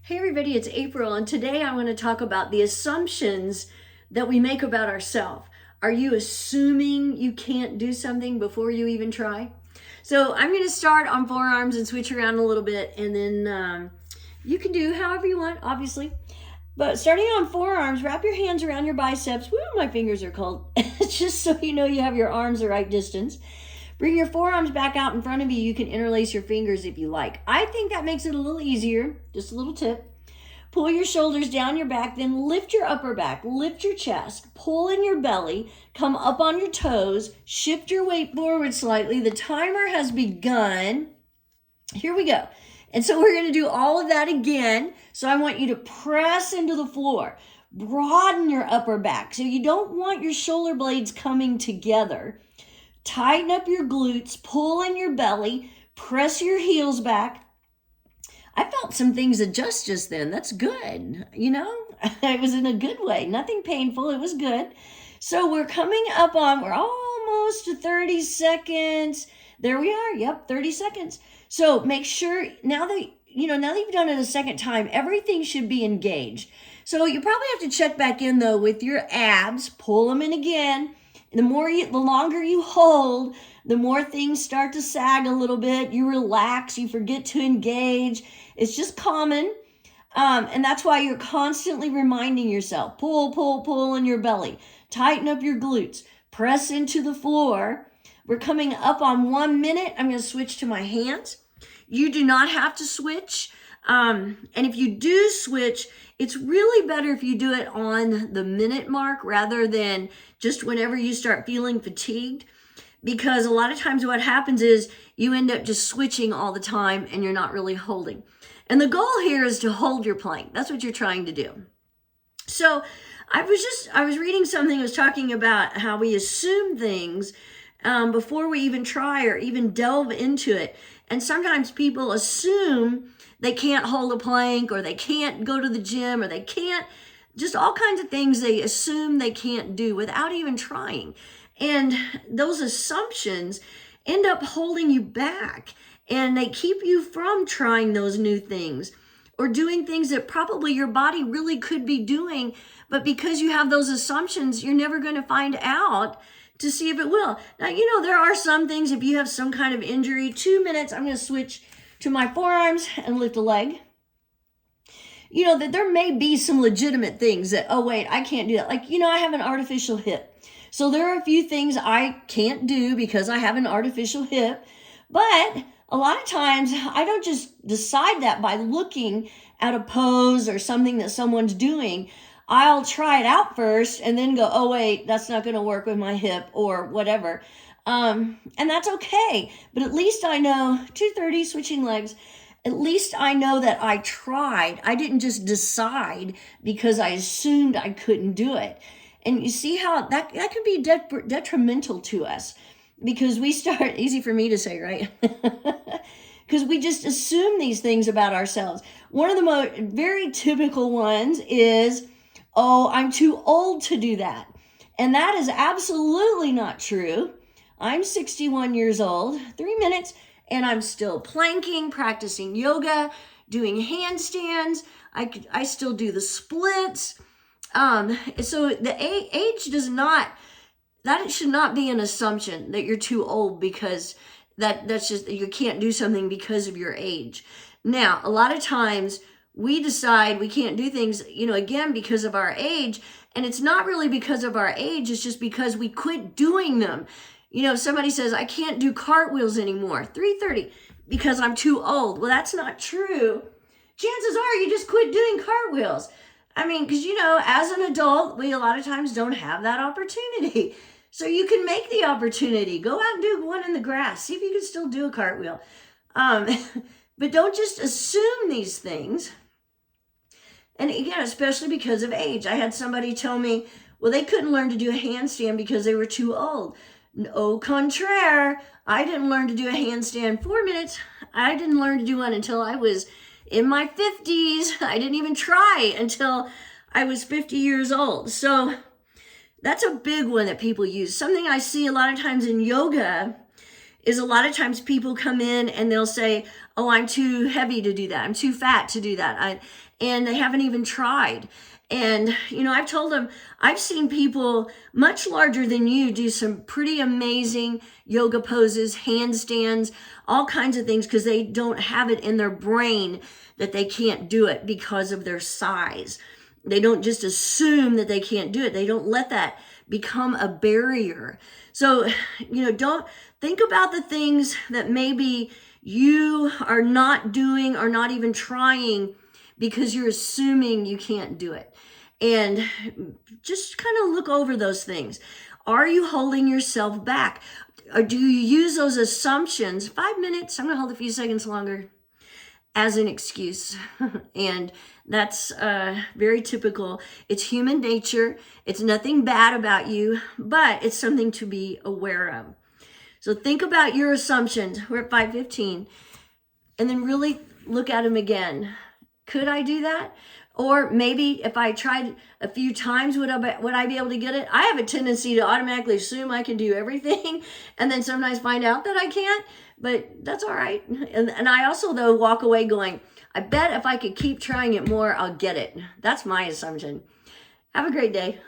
Hey everybody, it's April, and today I want to talk about the assumptions that we make about ourselves. Are you assuming you can't do something before you even try? So I'm going to start on forearms and switch around a little bit, and then you can do however you want, obviously. But starting on forearms, wrap your hands around your biceps. Woo, my fingers are cold. Just so you know you have your arms the right distance. Bring your forearms back out in front of you. You can interlace your fingers if you like. I think that makes it a little easier. Just a little tip. Pull your shoulders down your back, then lift your upper back, lift your chest, pull in your belly, come up on your toes, shift your weight forward slightly. The timer has begun. Here we go. And so we're going to do all of that again. So I want you to press into the floor. Broaden your upper back. So you don't want your shoulder blades coming together. Tighten up your glutes, pull in your belly, press your heels back. I felt some things adjust just then. That's good. You know, it was in a good way. Nothing painful. It was good. So we're coming up on, we're almost to 30 seconds. There we are. Yep, 30 seconds. So make sure now that you've done it a second time, everything should be engaged. So you probably have to check back in though with your abs, pull them in again. The longer you hold, the more things start to sag a little bit. You relax, you forget to engage. It's just common. And that's why you're constantly reminding yourself, pull in your belly. Tighten up your glutes. Press into the floor. We're coming up on 1 minute. I'm going to switch to my hands. You do not have to switch. And if you do switch, it's really better if you do it on the minute mark rather than just whenever you start feeling fatigued. Because a lot of times what happens is you end up just switching all the time and you're not really holding. And the goal here is to hold your plank. That's what you're trying to do. So I was reading something that was talking about how we assume things before we even try or even delve into it. And sometimes people assume they can't hold a plank or they can't go to the gym or they can't, just all kinds of things they assume they can't do without even trying. And those assumptions end up holding you back and they keep you from trying those new things or doing things that probably your body really could be doing. But because you have those assumptions, you're never going to find out to see if it will. Now, there are some things, if you have some kind of injury, 2 minutes, I'm going to switch to my forearms and lift a leg. That there may be some legitimate things that, oh, wait, I can't do that. Like, I have an artificial hip. So there are a few things I can't do because I have an artificial hip. But a lot of times I don't just decide that by looking at a pose or something that someone's doing. I'll try it out first and then go, oh, wait, that's not going to work with my hip or whatever. And that's okay. But at least I know 2:30 switching legs. At least I know that I tried. I didn't just decide because I assumed I couldn't do it. And you see how that can be detrimental to us because we start, easy for me to say, right? Because we just assume these things about ourselves. One of the very typical ones is, oh, I'm too old to do that. And that is absolutely not true. I'm 61 years old, 3 minutes, and I'm still planking, practicing yoga, doing handstands. I still do the splits. So the age that should not be an assumption that you're too old because that's just, you can't do something because of your age. Now, a lot of times we decide we can't do things, again, because of our age. And it's not really because of our age. It's just because we quit doing them. If somebody says, I can't do cartwheels anymore, 3:30, because I'm too old. Well, that's not true. Chances are you just quit doing cartwheels. I mean, because, as an adult, we a lot of times don't have that opportunity. So you can make the opportunity. Go out and do one in the grass. See if you can still do a cartwheel. But don't just assume these things. And again, especially because of age. I had somebody tell me, well, they couldn't learn to do a handstand because they were too old. Au contraire, I didn't learn to do a handstand 4 minutes. I didn't learn to do one until I was in my 50s. I didn't even try until I was 50 years old. So that's a big one that people use. Something I see a lot of times in yoga is a lot of times people come in and they'll say, oh, I'm too heavy to do that. I'm too fat to do that. And they haven't even tried. And, I've told them, I've seen people much larger than you do some pretty amazing yoga poses, handstands, all kinds of things, because they don't have it in their brain that they can't do it because of their size. They don't just assume that they can't do it. They don't let that become a barrier. So, don't think about the things that maybe you are not doing or not even trying because you're assuming you can't do it. And just kind of look over those things. Are you holding yourself back? Or do you use those assumptions, 5 minutes, I'm going to hold a few seconds longer, as an excuse? And that's very typical. It's human nature. It's nothing bad about you, but it's something to be aware of. So think about your assumptions. We're at 5:15. And then really look at them again. Could I do that? Or maybe if I tried a few times, would I be able to get it? I have a tendency to automatically assume I can do everything and then sometimes find out that I can't, but that's all right. And I also, though, walk away going, I bet if I could keep trying it more, I'll get it. That's my assumption. Have a great day.